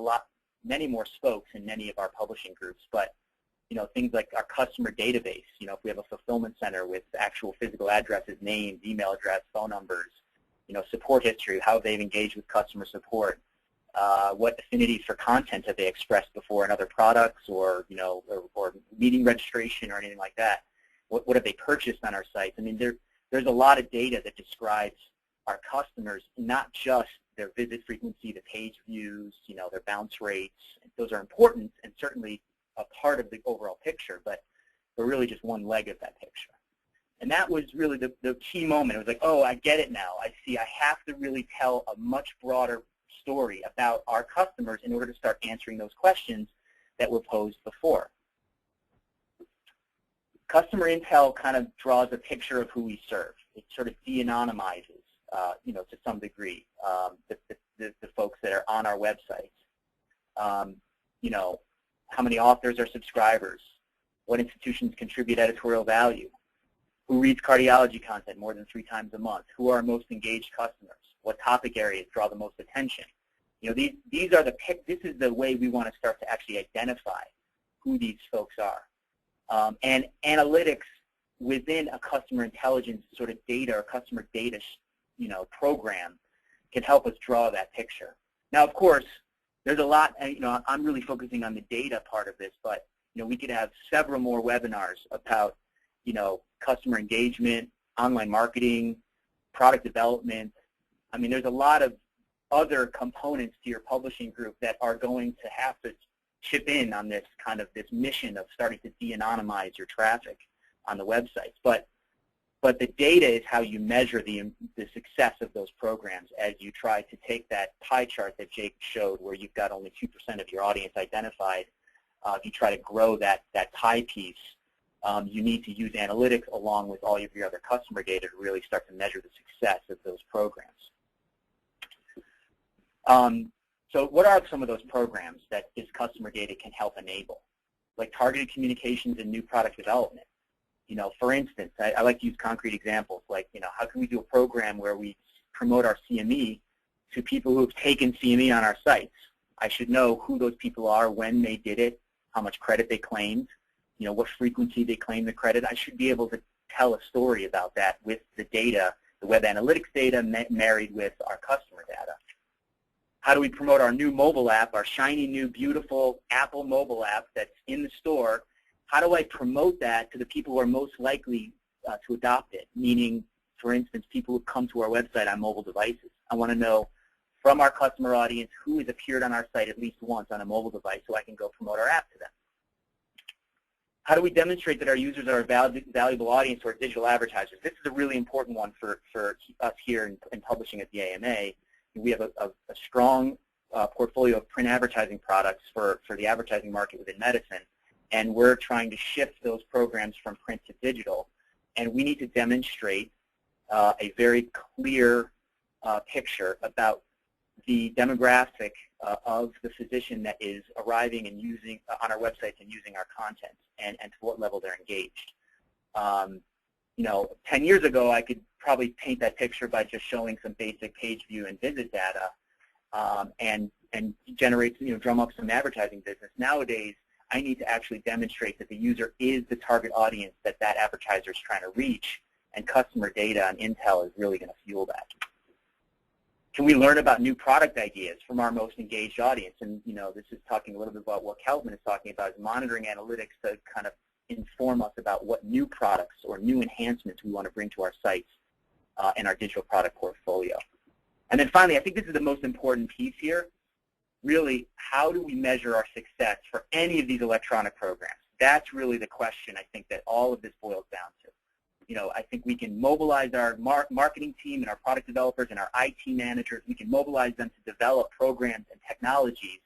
many more spokes in many of our publishing groups, but things like our customer database, if we have a fulfillment center with actual physical addresses, names, email address, phone numbers, support history, how they've engaged with customer support, what affinities for content have they expressed before in other products or meeting registration or anything like that. What have they purchased on our sites? I mean, there's a lot of data that describes our customers, not just their visit frequency, the page views, their bounce rates. Those are important and certainly a part of the overall picture, but really just one leg of that picture. And that was really the key moment. It was like, oh, I get it now. I see I have to really tell a much broader story about our customers in order to start answering those questions that were posed before. Customer intel kind of draws a picture of who we serve. It sort of de-anonymizes, to some degree, the folks that are on our websites. How many authors are subscribers? What institutions contribute editorial value? Who reads cardiology content more than 3 times a month? Who are our most engaged customers? What topic areas draw the most attention? These are this is the way we want to start to actually identify who these folks are. And analytics within a customer intelligence sort of data or customer data, program can help us draw that picture. Now, of course, there's a lot, I'm really focusing on the data part of this, but, we could have several more webinars about, customer engagement, online marketing, product development. I mean, there's a lot of other components to your publishing group that are going to have to chip in on this this mission of starting to de-anonymize your traffic on the websites. But the data is how you measure the success of those programs as you try to take that pie chart that Jake showed where you've got only 2% of your audience identified. If you try to grow that pie piece, you need to use analytics along with all of your other customer data to really start to measure the success of those programs. So what are some of those programs that this customer data can help enable? Like targeted communications and new product development. For instance, I like to use concrete examples like, how can we do a program where we promote our CME to people who have taken CME on our sites? I should know who those people are, when they did it, how much credit they claimed, what frequency they claim the credit. I should be able to tell a story about that with the data, the web analytics data married with our customer data. How do we promote our new mobile app, our shiny new beautiful Apple mobile app that's in the store? How do I promote that to the people who are most likely to adopt it? Meaning, for instance, people who come to our website on mobile devices. I want to know from our customer audience who has appeared on our site at least once on a mobile device so I can go promote our app to them. How do we demonstrate that our users are a valuable audience to our digital advertisers? This is a really important one for us here in publishing at the AMA. We have a strong portfolio of print advertising products for the advertising market within medicine, and we're trying to shift those programs from print to digital. And we need to demonstrate a very clear picture about the demographic of the physician that is arriving and using on our websites and using our content, and to what level they're engaged. 10 years ago, I could probably paint that picture by just showing some basic page view and visit data, and generate, drum up some advertising business. Nowadays, I need to actually demonstrate that the user is the target audience that advertiser is trying to reach, and customer data and intel is really going to fuel that. Can we learn about new product ideas from our most engaged audience? And this is talking a little bit about what Kelvin is talking about, is monitoring analytics to kind of inform us about what new products or new enhancements we want to bring to our sites and our digital product portfolio. And then finally, I think this is the most important piece here. Really, how do we measure our success for any of these electronic programs? That's really the question I think that all of this boils down to. I think we can mobilize our marketing team and our product developers and our IT managers. We can mobilize them to develop programs and technologies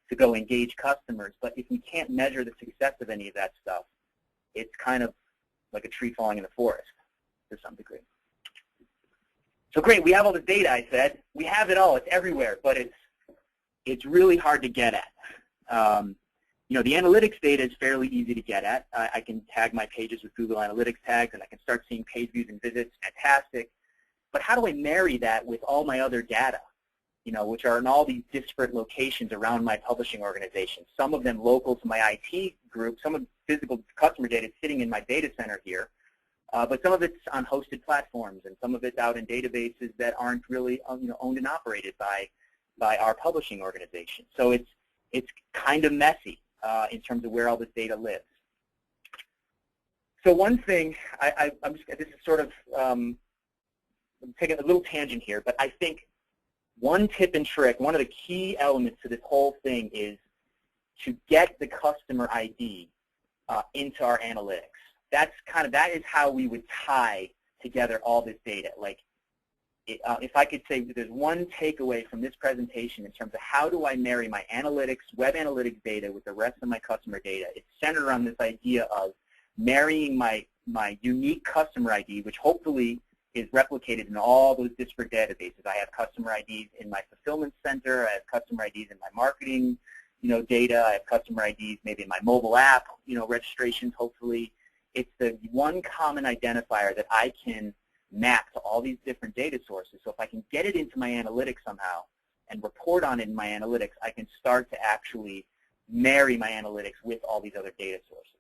to go engage customers. But if we can't measure the success of any of that stuff, it's kind of like a tree falling in the forest to some degree. So great, we have all the data, I said. We have it all. It's everywhere, but it's really hard to get at. The analytics data is fairly easy to get at. I can tag my pages with Google Analytics tags, and I can start seeing page views and visits. Fantastic. But how do I marry that with all my other data, which are in all these disparate locations around my publishing organization? Some of them local to my IT group, some of the physical customer data is sitting in my data center here, but some of it's on hosted platforms, and some of it's out in databases that aren't really owned and operated by our publishing organization. So it's kind of messy in terms of where all this data lives. So one thing, this is sort of, I'm taking a little tangent here, but I think one tip and trick, one of the key elements to this whole thing is to get the customer ID into our analytics. That is how we would tie together all this data. Like, if I could say there's one takeaway from this presentation in terms of how do I marry my analytics, web analytics data with the rest of my customer data, it's centered around this idea of marrying my unique customer ID, which hopefully is replicated in all those disparate databases. I have customer IDs in my fulfillment center. I have customer IDs in my marketing, data. I have customer IDs maybe in my mobile app, registrations, hopefully. It's the one common identifier that I can map to all these different data sources. So if I can get it into my analytics somehow and report on it in my analytics, I can start to actually marry my analytics with all these other data sources.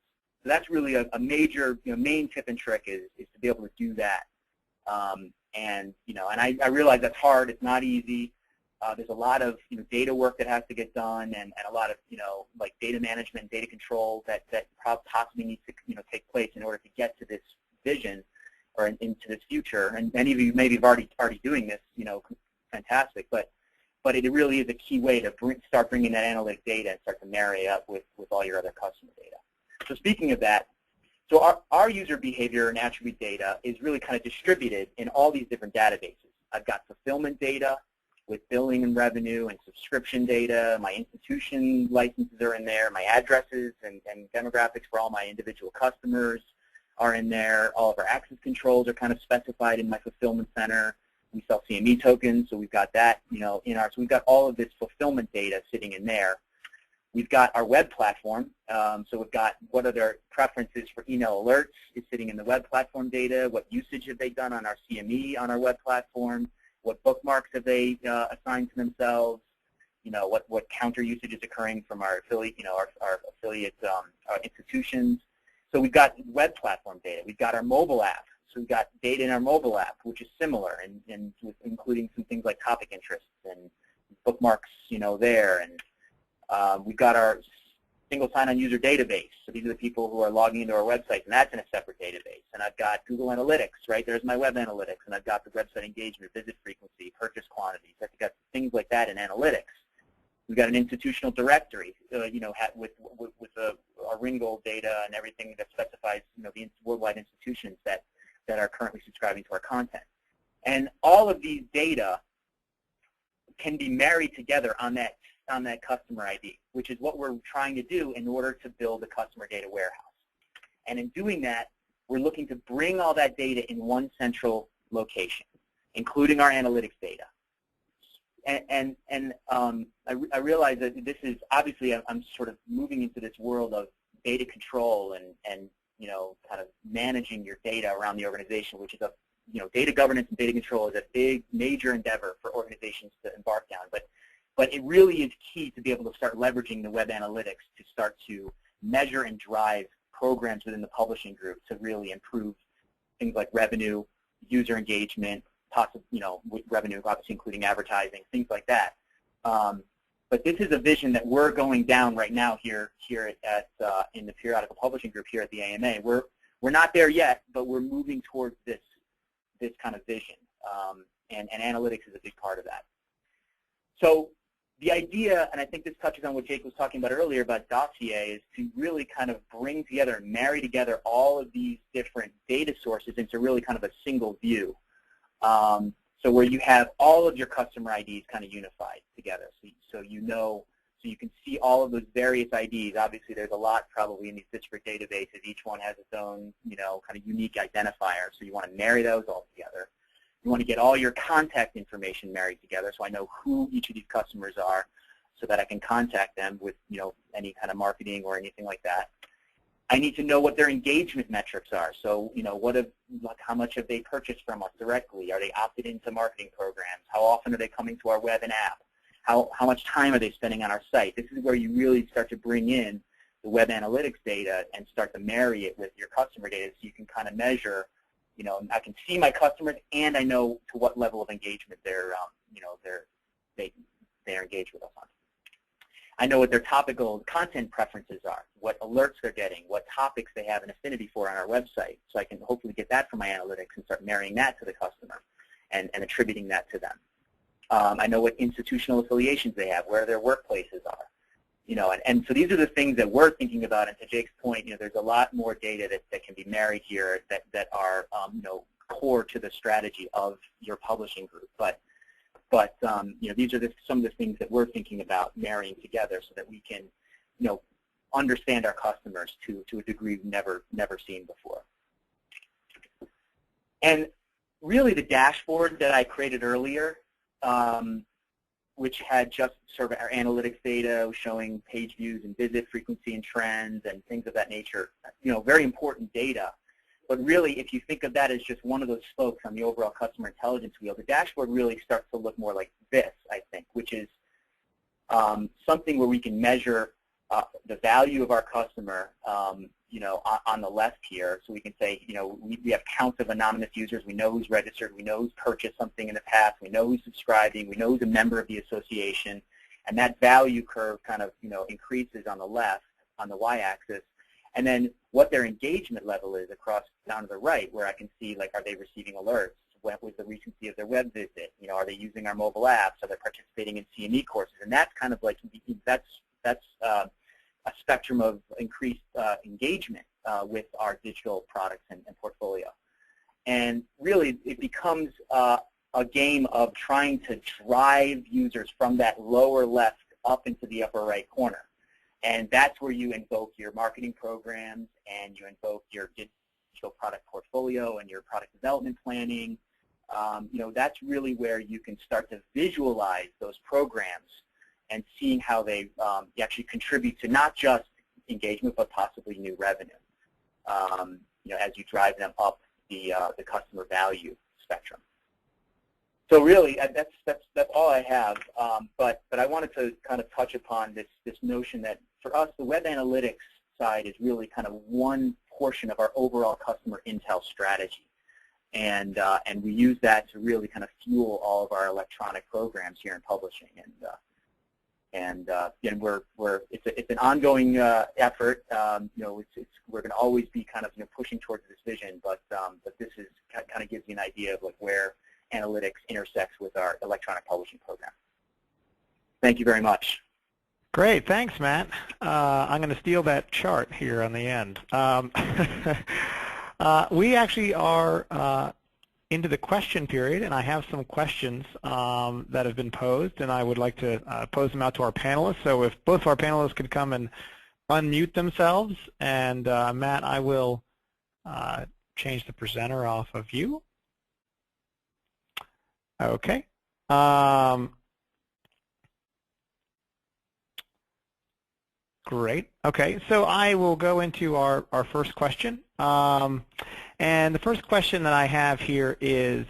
So that's really a major, main tip and trick is to be able to do that. And I realize that's hard. It's not easy. There's a lot of data work that has to get done, and a lot of like data management and data control that possibly needs to take place in order to get to this vision or into this future. And many of you maybe have already doing this, fantastic. But it really is a key way to start bringing that analytic data and start to marry up with all your other customer data. So speaking of that, so our user behavior and attribute data is really kind of distributed in all these different databases. I've got fulfillment data with billing and revenue and subscription data. My institution licenses are in there. My addresses and demographics for all my individual customers are in there. All of our access controls are kind of specified in my fulfillment center. We sell CME tokens, so we've got that, in our, so we've got all of this fulfillment data sitting in there. We've got our web platform, so we've got what are their preferences for email alerts is sitting in the web platform data. What usage have they done on our CME on our web platform? What bookmarks have they assigned to themselves? What counter usage is occurring from our affiliate, our affiliate institutions. So we've got web platform data. We've got our mobile app. So we've got data in our mobile app, which is similar, and including some things like topic interests and bookmarks, there. And we've got our single sign-on user database. So these are the people who are logging into our website, and that's in a separate database. And I've got Google Analytics, right? There's my web analytics, and I've got the website engagement, visit frequency, purchase quantities. I've got things like that in analytics. We've got an institutional directory, with our Ringgold data and everything that specifies, the worldwide institutions that are currently subscribing to our content. And all of these data can be married together on that customer ID, which is what we're trying to do in order to build a customer data warehouse. And in doing that, we're looking to bring all that data in one central location, including our analytics data. And I realize that this is obviously I'm sort of moving into this world of data control and kind of managing your data around the organization, which is data governance and data control is a big major endeavor for organizations to embark down. But it really is key to be able to start leveraging the web analytics to start to measure and drive programs within the publishing group to really improve things like revenue, user engagement, revenue, obviously including advertising, things like that. But this is a vision that we're going down right now here at in the periodical publishing group here at the AMA. We're not there yet, but we're moving towards this kind of vision, and analytics is a big part of that. So the idea, and I think this touches on what Jake was talking about earlier about Dossier, is to really kind of bring together and marry together all of these different data sources into really kind of a single view. So where you have all of your customer IDs kind of unified together, so you can see all of those various IDs. Obviously, there's a lot probably in these disparate databases. Each one has its own, kind of unique identifier. So you want to marry those all together. You want to get all your contact information married together, so I know who each of these customers are, so that I can contact them with, any kind of marketing or anything like that. I need to know what their engagement metrics are. So, how much have they purchased from us directly? Are they opted into marketing programs? How often are they coming to our web and app? How much time are they spending on our site? This is where you really start to bring in the web analytics data and start to marry it with your customer data, so you can kind of measure, I can see my customers, and I know to what level of engagement they're engaged with us on. I know what their topical content preferences are, what alerts they're getting, what topics they have an affinity for on our website, so I can hopefully get that from my analytics and start marrying that to the customer and attributing that to them. I know what institutional affiliations they have, where their workplaces are. And so these are the things that we're thinking about. And to Jake's point, there's a lot more data that can be married here that are core to the strategy of your publishing group. But these are some of the things that we're thinking about marrying together so that we can understand our customers to a degree we've never seen before. And really, the dashboard that I created earlier, which had just sort of our analytics data showing page views and visit frequency and trends and things of that nature, very important data. But really, if you think of that as just one of those spokes on the overall customer intelligence wheel, the dashboard really starts to look more like this, I think, which is something where we can measure the value of our customer, on the left here. So we can say, we have counts of anonymous users. We know who's registered. We know who's purchased something in the past. We know who's subscribing. We know who's a member of the association. And that value curve kind of, increases on the left, on the y-axis. And then what their engagement level is across down to the right, where I can see, like, are they receiving alerts? What was the recency of their web visit? Are they using our mobile apps? Are they participating in CME courses? And that's kind of like, that's a spectrum of increased engagement with our digital products and portfolio. And really, it becomes a game of trying to drive users from that lower left up into the upper right corner. And that's where you invoke your marketing programs and you invoke your digital product portfolio and your product development planning. That's really where you can start to visualize those programs and seeing how they actually contribute to not just engagement, but possibly new revenue, as you drive them up the customer value spectrum. So really, that's all I have. But I wanted to kind of touch upon this notion that for us, the web analytics side is really kind of one portion of our overall customer intel strategy, and we use that to really kind of fuel all of our electronic programs here in publishing. And it's an ongoing effort. We're going to always be kind of pushing towards this vision, but this is kind of gives you an idea of like where analytics intersects with our electronic publishing program. Thank you very much. Great, thanks, Matt. I'm going to steal that chart here on the end. We actually are into the question period, and I have some questions that have been posed, and I would like to pose them out to our panelists. So if both of our panelists could come and unmute themselves, and Matt, I will change the presenter off of you. Okay. Great. Okay, so I will go into our first question. And the first question that I have here is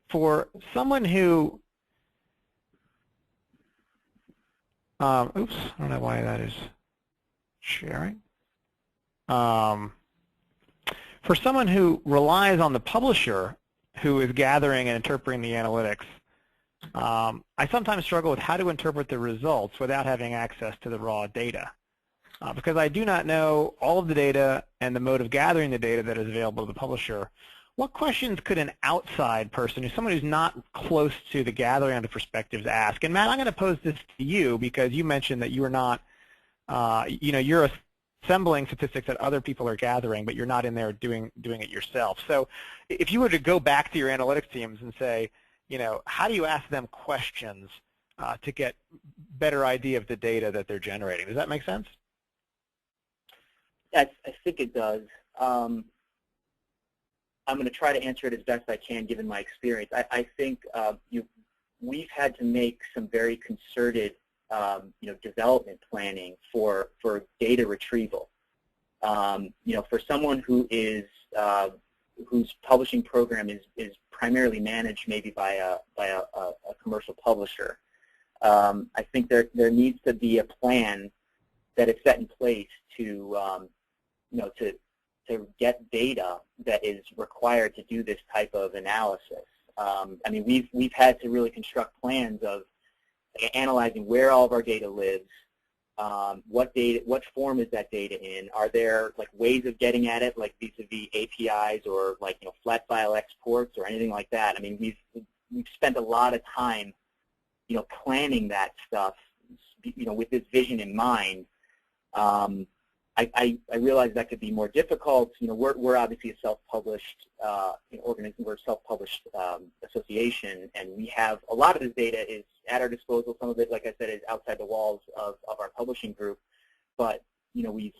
for someone who, oops, I don't know why that is sharing. For someone who relies on the publisher who is gathering and interpreting the analytics, I sometimes struggle with how to interpret the results without having access to the raw data. Because I do not know all of the data and the mode of gathering the data that is available to the publisher, what questions could an outside person, someone who's not close to the gathering of the perspectives, ask? And Matt, I'm going to pose this to you because you mentioned that you are not, you're assembling statistics that other people are gathering, but you're not in there doing it yourself. So if you were to go back to your analytics teams and say, how do you ask them questions to get better idea of the data that they're generating? Does that make sense? I think it does. I'm going to try to answer it as best I can given my experience. I think we've had to make some very concerted development planning for data retrieval. For someone who is whose publishing program is primarily managed maybe by a commercial publisher, I think there needs to be a plan that is set in place to to get data that is required to do this type of analysis. I mean, we've had to really construct plans of analyzing where all of our data lives, what form is that data in? Are there like ways of getting at it, like vis-a-vis APIs or like flat file exports or anything like that? I mean, we've spent a lot of time planning that stuff with this vision in mind, I realize that could be more difficult. We're obviously a self-published organism. We're a self-published association, and we have a lot of this data is at our disposal. Some of it, like I said, is outside the walls of our publishing group. But we've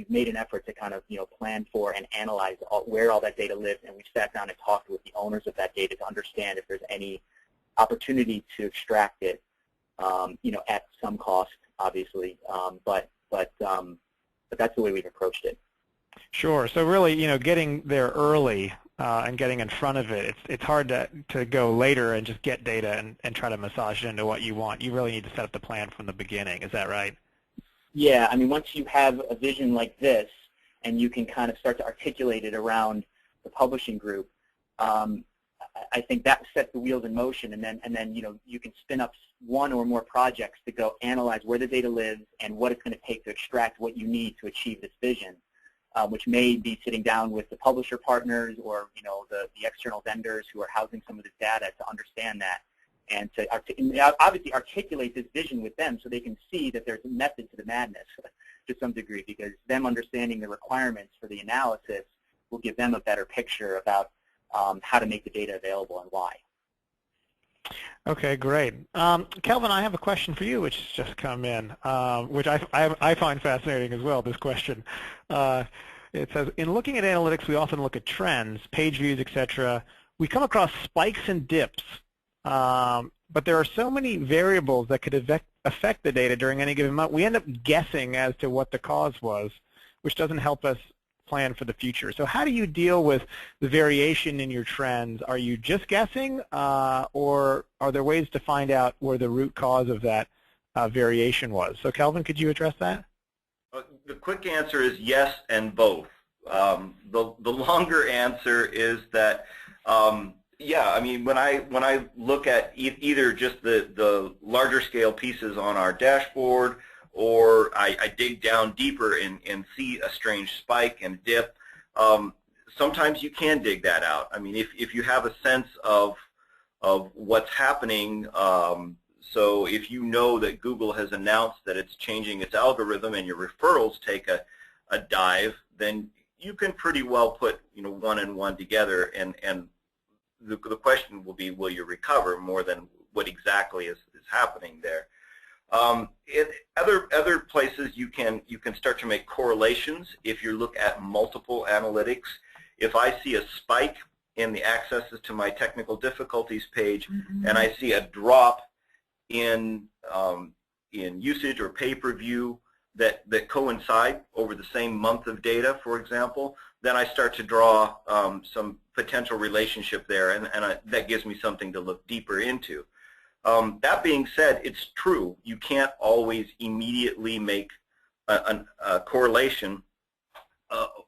made an effort to kind of plan for and analyze where all that data lives, and we've sat down and talked with the owners of that data to understand if there's any opportunity to extract it, at some cost, obviously, but that's the way we've approached it. Sure. So really, getting there early and getting in front of it, it's hard to go later and just get data and try to massage it into what you want. You really need to set up the plan from the beginning. Is that right? Yeah. I mean, once you have a vision like this and you can kind of start to articulate it around the publishing group, I think that sets the wheels in motion, and then you can spin up one or more projects to go analyze where the data lives and what it's going to take to extract what you need to achieve this vision, which may be sitting down with the publisher partners or the external vendors who are housing some of this data to understand that, and to obviously articulate this vision with them so they can see that there's a method to the madness to some degree, because them understanding the requirements for the analysis will give them a better picture about how to make the data available and why. Okay, great. Kelvin, I have a question for you, which has just come in, which I find fascinating as well, this question. It says, in looking at analytics, we often look at trends, page views, etc. We come across spikes and dips, but there are so many variables that could affect the data during any given month. We end up guessing as to what the cause was, which doesn't help us plan for the future. So how do you deal with the variation in your trends? Are you just guessing, or are there ways to find out where the root cause of that variation was? So Kelvin, could you address that? The quick answer is yes and both. The longer answer is that, yeah, I mean, when I look at either just the larger scale pieces on our dashboard, or I dig down deeper and see a strange spike and dip, sometimes you can dig that out. I mean, if you have a sense of what's happening, so if you know that Google has announced that it's changing its algorithm and your referrals take a dive, then you can pretty well put one and one together, and the question will be, will you recover, more than what exactly is happening there. In other places, you can start to make correlations if you look at multiple analytics. If I see a spike in the accesses to my technical difficulties page, and I see a drop in usage or pay-per-view that coincide over the same month of data, for example, then I start to draw some potential relationship there, and that gives me something to look deeper into. That being said, it's true. You can't always immediately make a correlation,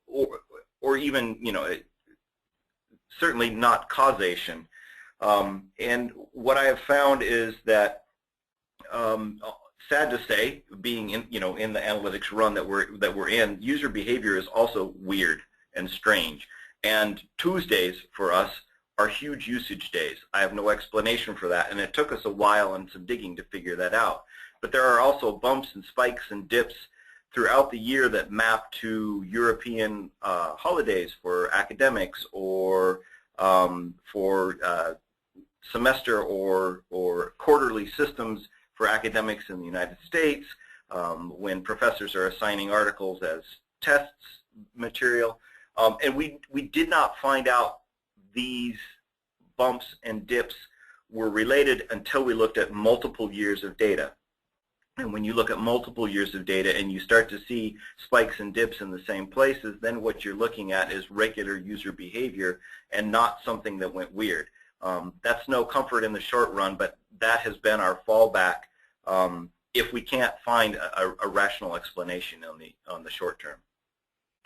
or even, certainly not causation. And what I have found is that, sad to say, being in the analytics run that we're in, user behavior is also weird and strange. And Tuesdays for us are huge usage days. I have no explanation for that, and it took us a while and some digging to figure that out. But there are also bumps and spikes and dips throughout the year that map to European holidays for academics, or for semester or quarterly systems for academics in the United States, when professors are assigning articles as tests material. And we did not find out these bumps and dips were related until we looked at multiple years of data. And when you look at multiple years of data and you start to see spikes and dips in the same places, then what you're looking at is regular user behavior and not something that went weird. That's no comfort in the short run, but that has been our fallback if we can't find a rational explanation on the short term.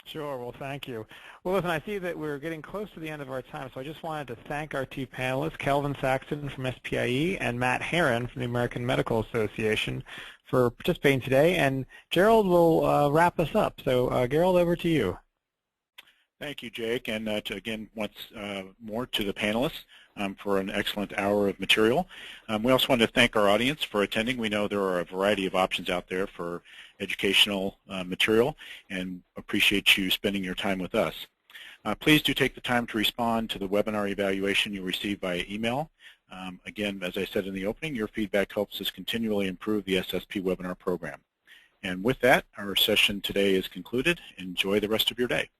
Sure. Well, thank you. Well, listen, I see that we're getting close to the end of our time, so I just wanted to thank our two panelists, Kelvin Saxton from SPIE and Matt Herron from the American Medical Association, for participating today. And Gerald will wrap us up. So, Gerald, over to you. Thank you, Jake. And again, once more to the panelists, for an excellent hour of material. We also want to thank our audience for attending. We know there are a variety of options out there for educational material, and appreciate you spending your time with us. Please do take the time to respond to the webinar evaluation you receive via email. Again, as I said in the opening, your feedback helps us continually improve the SSP webinar program. And with that, our session today is concluded. Enjoy the rest of your day.